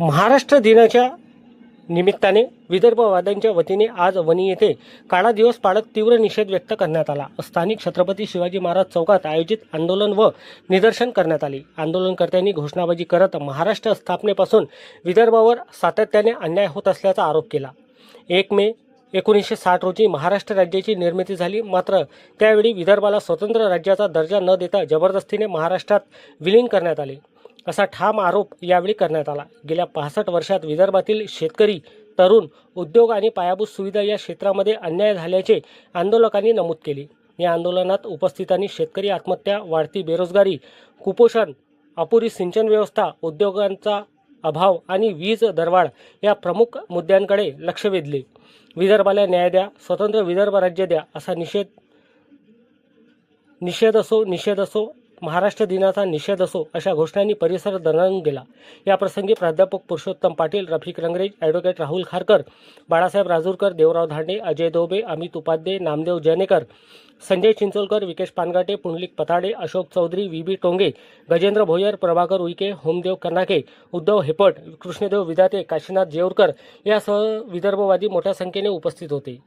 महाराष्ट्र दिनाच्या निमित्ताने विदर्भवाद्यांच्या वतीने आज वणी येथे काळा दिवस पाळत तीव्र निषेध व्यक्त करण्यात आला। स्थानिक छत्रपती शिवाजी महाराज चौकात आयोजित आंदोलन व निदर्शन करण्यात आले। आंदोलनकर्त्यांनी घोषणाबाजी करत महाराष्ट्र स्थापनेपासून विदर्भावर सातत्याने अन्याय होत असल्याचा आरोप केला। 1 मे 1960 रोजी महाराष्ट्र राज्याची निर्मिती झाली, मात्र त्यावेळी विदर्भाला स्वतंत्र राज्याचा दर्जा न देता जबरदस्तीने महाराष्ट्रात विलीन करण्यात आले, असा ठाम आरोप यावेळी करण्यात आला। गेल्या 65 वर्षात विदर्भातील शेतकरी, तरुण, उद्योग आणि पायाभूत सुविधा या क्षेत्रामध्ये अन्याय झाल्याचे आंदोलकांनी नमूद केले। या आंदोलनात उपस्थितांनी शेतकरी आत्महत्या, वाढती बेरोजगारी, कुपोषण, अपुरी सिंचन व्यवस्था, उद्योगांचा अभाव आणि वीज दरवाढ या प्रमुख मुद्द्यांकडे लक्ष वेधले। विदर्भाला न्याय द्या, स्वतंत्र विदर्भ राज्य द्या, असा निषेध असो, महाराष्ट्र दिनाचा निषेध असो, अशा घोषणांनी परिसर दणाणून गेला। या प्रसंगी प्राध्यापक पुरुषोत्तम पाटील, रफिक रंगरेज, ॲडव्होकेट राहुल खारकर, बाळासाहेब राजूरकर, देवराव धांडे, अजय दोबे, अमित उपाध्ये, नामदेव जयनेकर, संजय चिंचोलकर, विकेश पानगाटे, पुंडलिक पताडे, अशोक चौधरी, व्ही.बी. टोंगे, गजेंद्र भोयर, प्रभाकर उईके, होमदेव कर्नाके, उद्धव हेपट, कृष्णदेव विधाते, काशीनाथ जेऊरकर यासह विदर्भवादी मोठ्या संख्येने उपस्थित होते।